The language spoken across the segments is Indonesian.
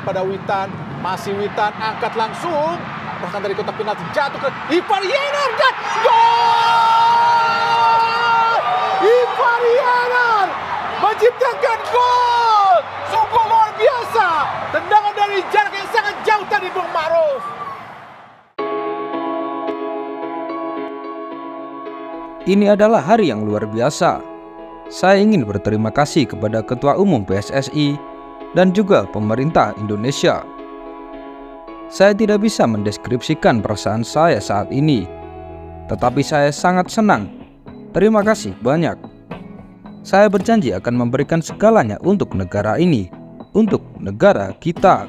pada Witan. Masih Witan, angkat langsung. Bahkan dari kotak penalti jatuh ke Ivar Yener dan gol! Ivar Yener menciptakan gol! Sungguh luar biasa. Tendangan dari jarak yang sangat jauh tadi, Bung Ma'ruf. Ini adalah hari yang luar biasa. Saya ingin berterima kasih kepada Ketua Umum PSSI dan juga pemerintah Indonesia. Saya tidak bisa mendeskripsikan perasaan saya saat ini, tetapi saya sangat senang. Terima kasih banyak. Saya berjanji akan memberikan segalanya untuk negara ini, untuk negara kita,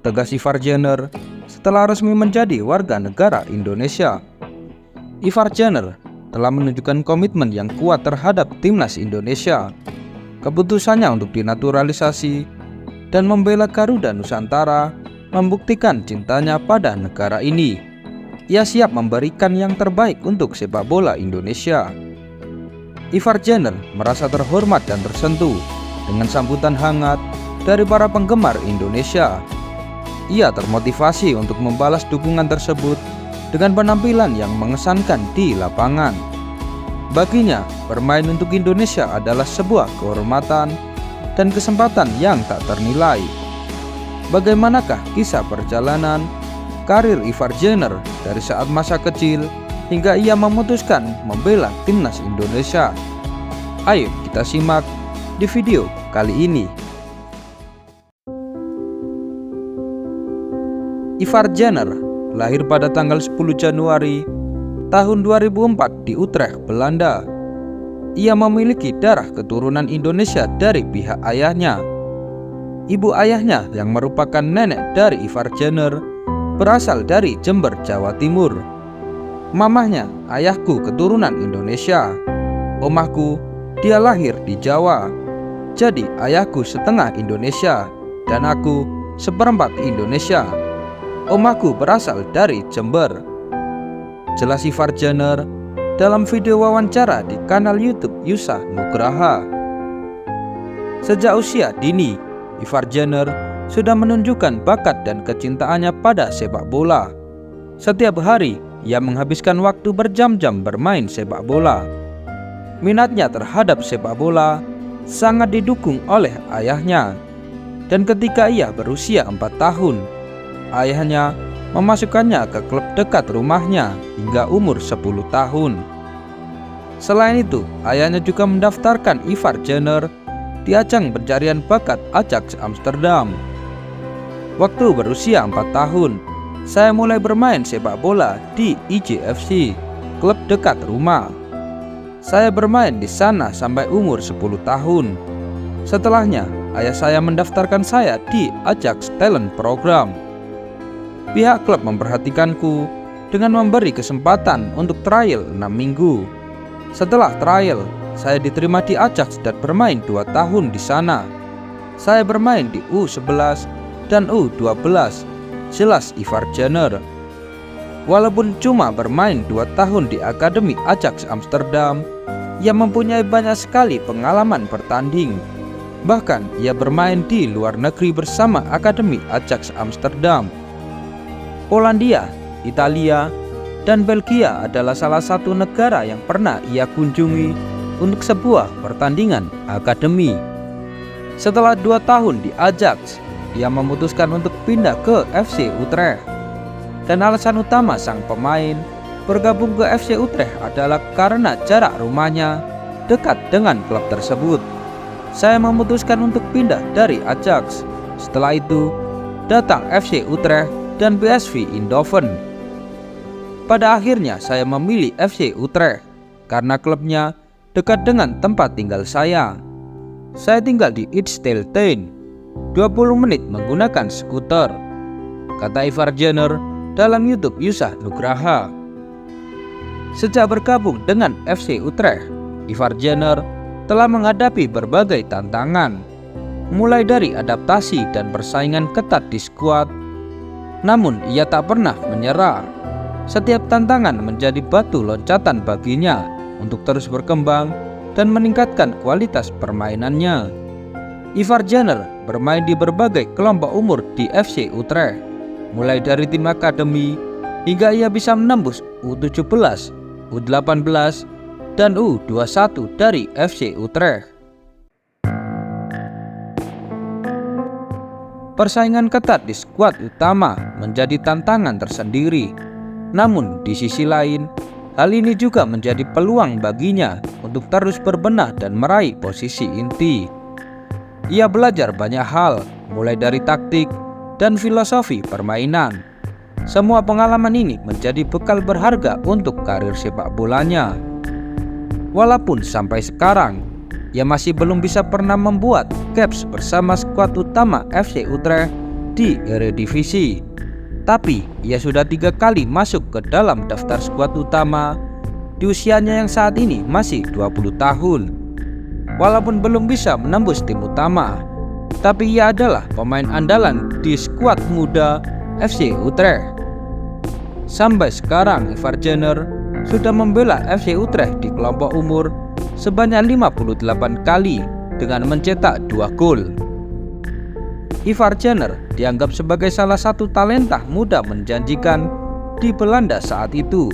tegas Ivar Jenner setelah resmi menjadi warga negara Indonesia. Ivar Jenner telah menunjukkan komitmen yang kuat terhadap timnas Indonesia. Keputusannya untuk dinaturalisasi dan membela Garuda Nusantara membuktikan cintanya pada negara ini. Ia siap memberikan yang terbaik untuk sepak bola Indonesia. Ivar Jenner merasa terhormat dan tersentuh dengan sambutan hangat dari para penggemar Indonesia. Ia termotivasi untuk membalas dukungan tersebut dengan penampilan yang mengesankan di lapangan. Baginya, bermain untuk Indonesia adalah sebuah kehormatan dan kesempatan yang tak ternilai. Bagaimanakah kisah perjalanan karir Ivar Jenner dari saat masa kecil hingga ia memutuskan membela timnas Indonesia? Ayo kita simak di video kali ini. Ivar Jenner lahir pada tanggal 10 Januari tahun 2004 di Utrecht, Belanda. Ia memiliki darah keturunan Indonesia dari pihak ayahnya. Ibu ayahnya yang merupakan nenek dari Ivar Jenner berasal dari Jember, Jawa Timur. Mamahnya, ayahku keturunan Indonesia. Omahku, dia lahir di Jawa. Jadi ayahku setengah Indonesia dan aku seperempat Indonesia. Omahku berasal dari Jember. Jelas Ivar Jenner dalam video wawancara di kanal YouTube Yusah Nugraha. Sejak usia dini, Ivar Jenner sudah menunjukkan bakat dan kecintaannya pada sepak bola. Setiap hari, ia menghabiskan waktu berjam-jam bermain sepak bola. Minatnya terhadap sepak bola sangat didukung oleh ayahnya. Dan ketika ia berusia 4 tahun, ayahnya memasukkannya ke klub dekat rumahnya hingga umur 10 tahun. Selain itu, ayahnya juga mendaftarkan Ivar Jenner di ajang pencarian bakat Ajax Amsterdam. Waktu berusia 4 tahun, saya mulai bermain sepak bola di IJFC, klub dekat rumah. Saya bermain di sana sampai umur 10 tahun. Setelahnya, ayah saya mendaftarkan saya di Ajax Talent Program. Pihak klub memperhatikanku dengan memberi kesempatan untuk trial 6 minggu. Setelah trial, saya diterima di Ajax dan bermain 2 tahun di sana. Saya bermain di U11 dan U12. Jelas Ivar Jenner. Walaupun cuma bermain 2 tahun di Akademi Ajax Amsterdam, ia mempunyai banyak sekali pengalaman bertanding. Bahkan ia bermain di luar negeri bersama Akademi Ajax Amsterdam. Polandia, Italia, dan Belgia adalah salah satu negara yang pernah ia kunjungi untuk sebuah pertandingan akademi. Setelah 2 tahun di Ajax, ia memutuskan untuk pindah ke FC Utrecht. Dan alasan utama sang pemain bergabung ke FC Utrecht adalah karena jarak rumahnya dekat dengan klub tersebut. Saya memutuskan untuk pindah dari Ajax. Setelah itu, datang FC Utrecht dan PSV Eindhoven. Pada akhirnya saya memilih FC Utrecht karena klubnya dekat dengan tempat tinggal saya. Saya tinggal di Itstelten, 20 menit menggunakan skuter, kata Ivar Jenner dalam YouTube Yusah Nugraha. Sejak bergabung dengan FC Utrecht, Ivar Jenner telah menghadapi berbagai tantangan, mulai dari adaptasi dan persaingan ketat di skuad. Namun ia tak pernah menyerah. Setiap tantangan menjadi batu loncatan baginya untuk terus berkembang dan meningkatkan kualitas permainannya. Ivar Jenner bermain di berbagai kelompok umur di FC Utrecht, mulai dari tim akademi hingga ia bisa menembus U17, U18, dan U21 dari FC Utrecht. Persaingan ketat di skuad utama menjadi tantangan tersendiri. Namun di sisi lain, hal ini juga menjadi peluang baginya untuk terus berbenah dan meraih posisi inti. Ia belajar banyak hal, mulai dari taktik dan filosofi permainan. Semua pengalaman ini menjadi bekal berharga untuk karir sepak bolanya. Walaupun sampai sekarang, ia masih belum bisa pernah membuat caps bersama skuad utama FC Utrecht di Eredivisie. Tapi ia sudah 3 kali masuk ke dalam daftar skuad utama di usianya yang saat ini masih 20 tahun. Walaupun belum bisa menembus tim utama, tapi ia adalah pemain andalan di skuad muda FC Utrecht. Sampai sekarang Ivar Jenner sudah membela FC Utrecht di kelompok umur sebanyak 58 kali dengan mencetak 2 gol. Ivar Jenner dianggap sebagai salah satu talenta muda menjanjikan di Belanda saat itu.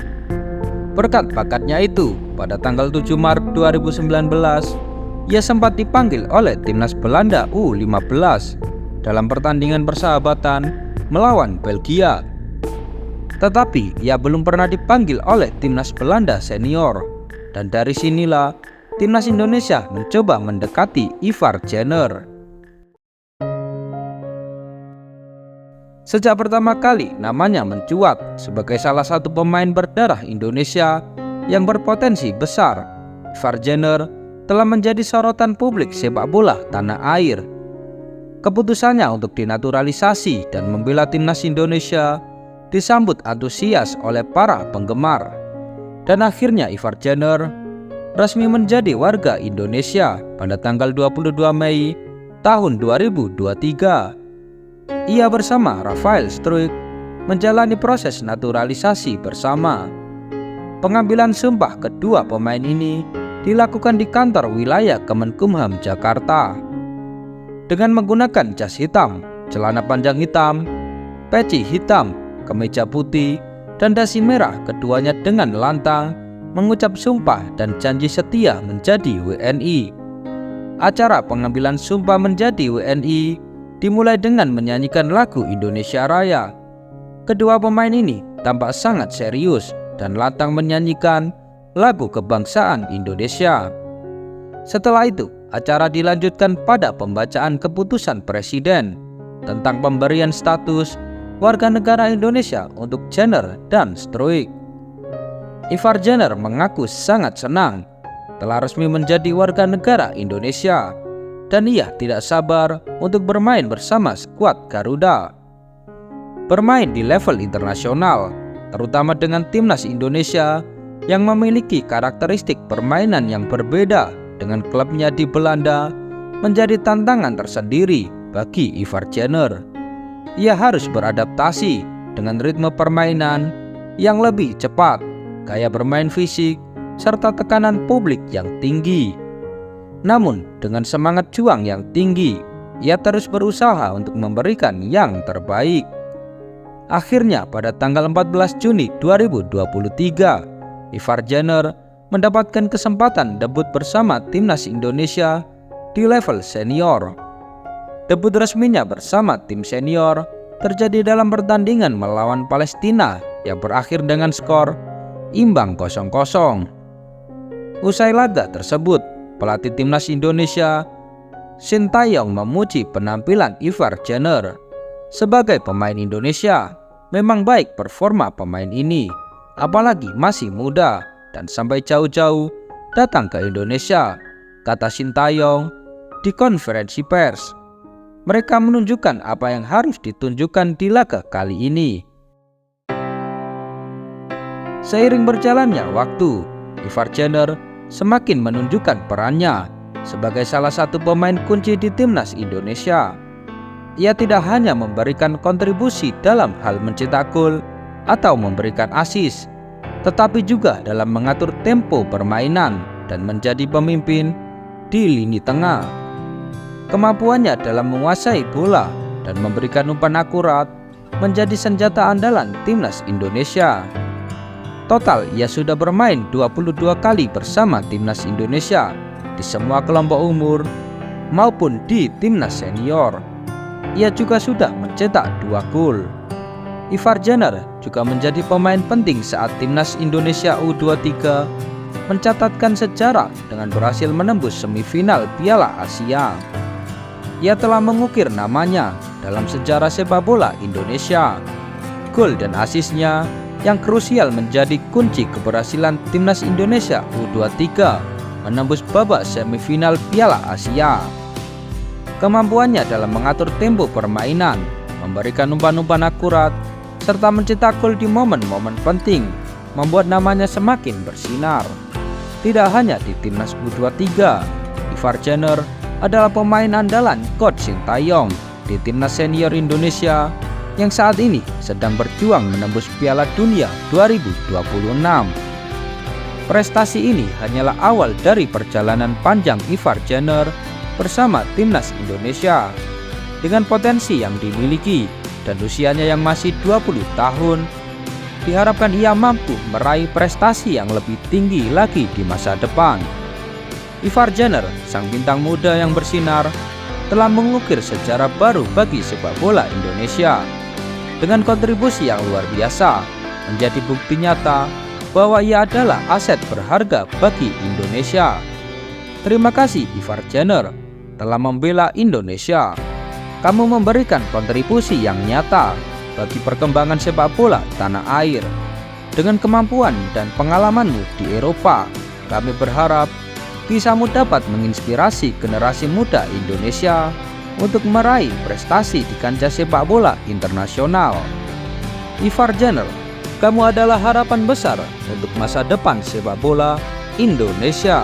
Berkat bakatnya itu, pada tanggal 7 Maret 2019, ia sempat dipanggil oleh timnas Belanda U15 dalam pertandingan persahabatan melawan Belgia. Tetapi ia belum pernah dipanggil oleh timnas Belanda senior, dan dari sinilah timnas Indonesia mencoba mendekati Ivar Jenner. Sejak pertama kali namanya mencuat sebagai salah satu pemain berdarah Indonesia yang berpotensi besar, Ivar Jenner telah menjadi sorotan publik sepak bola tanah air. Keputusannya untuk dinaturalisasi dan membela timnas Indonesia disambut antusias oleh para penggemar. Dan akhirnya Ivar Jenner resmi menjadi warga Indonesia pada tanggal 22 Mei tahun 2023. Ia bersama Rafael Struijk menjalani proses naturalisasi bersama. Pengambilan sumpah kedua pemain ini dilakukan di kantor wilayah Kemenkumham Jakarta. Dengan menggunakan jas hitam, celana panjang hitam, peci hitam, kemeja putih, dan dasi merah, keduanya dengan lantang mengucap sumpah dan janji setia menjadi WNI. Acara pengambilan sumpah menjadi WNI dimulai dengan menyanyikan lagu Indonesia Raya. Kedua pemain ini tampak sangat serius dan lantang menyanyikan lagu kebangsaan Indonesia. Setelah itu, acara dilanjutkan pada pembacaan keputusan Presiden tentang pemberian status warga negara Indonesia untuk Jenner dan Struijk. Ivar Jenner mengaku sangat senang telah resmi menjadi warga negara Indonesia dan ia tidak sabar untuk bermain bersama skuad Garuda. Bermain di level internasional, terutama dengan timnas Indonesia yang memiliki karakteristik permainan yang berbeda dengan klubnya di Belanda, menjadi tantangan tersendiri bagi Ivar Jenner. Ia harus beradaptasi dengan ritme permainan yang lebih cepat, gaya bermain fisik, serta tekanan publik yang tinggi. Namun dengan semangat juang yang tinggi, ia terus berusaha untuk memberikan yang terbaik. Akhirnya pada tanggal 14 Juni 2023, Ivar Jenner mendapatkan kesempatan debut bersama timnas Indonesia di level senior. Debut resminya bersama tim senior terjadi dalam pertandingan melawan Palestina yang berakhir dengan skor imbang 0-0. Usai laga tersebut, pelatih timnas Indonesia Sintayong memuji penampilan Ivar Jenner. Sebagai pemain Indonesia, memang baik performa pemain ini, apalagi masih muda dan sampai jauh-jauh datang ke Indonesia, kata Sintayong di konferensi pers. Mereka menunjukkan apa yang harus ditunjukkan di laga kali ini. Seiring berjalannya waktu, Ivar Jenner semakin menunjukkan perannya sebagai salah satu pemain kunci di timnas Indonesia. Ia tidak hanya memberikan kontribusi dalam hal mencetak gol atau memberikan assist, tetapi juga dalam mengatur tempo permainan dan menjadi pemimpin di lini tengah. Kemampuannya dalam menguasai bola dan memberikan umpan akurat menjadi senjata andalan timnas Indonesia. Total ia sudah bermain 22 kali bersama timnas Indonesia di semua kelompok umur maupun di timnas senior. Ia juga sudah mencetak 2 gol. Ivar Jenner juga menjadi pemain penting saat timnas Indonesia U23 mencatatkan sejarah dengan berhasil menembus semifinal Piala Asia. Ia telah mengukir namanya dalam sejarah sepak bola Indonesia. Gol dan asisnya yang krusial menjadi kunci keberhasilan timnas Indonesia U23 menembus babak semifinal Piala Asia. Kemampuannya dalam mengatur tempo permainan, memberikan umpan-umpan akurat, serta mencetak gol di momen-momen penting membuat namanya semakin bersinar. Tidak hanya di timnas U23, Ivar Jenner adalah pemain andalan Coach Sintayong di timnas senior Indonesia yang saat ini sedang berjuang menembus Piala Dunia 2026. Prestasi ini hanyalah awal dari perjalanan panjang Ivar Jenner bersama timnas Indonesia. Dengan potensi yang dimiliki dan usianya yang masih 20 tahun, diharapkan ia mampu meraih prestasi yang lebih tinggi lagi di masa depan. Ivar Jenner, sang bintang muda yang bersinar, telah mengukir sejarah baru bagi sepak bola Indonesia. Dengan kontribusi yang luar biasa, menjadi bukti nyata bahwa ia adalah aset berharga bagi Indonesia. Terima kasih Ivar Jenner telah membela Indonesia. Kamu memberikan kontribusi yang nyata bagi perkembangan sepak bola tanah air. Dengan kemampuan dan pengalamanmu di Eropa, kami berharap kisahmu dapat menginspirasi generasi muda Indonesia untuk meraih prestasi di kancah sepak bola internasional. Ivar Jenner, kamu adalah harapan besar untuk masa depan sepak bola Indonesia.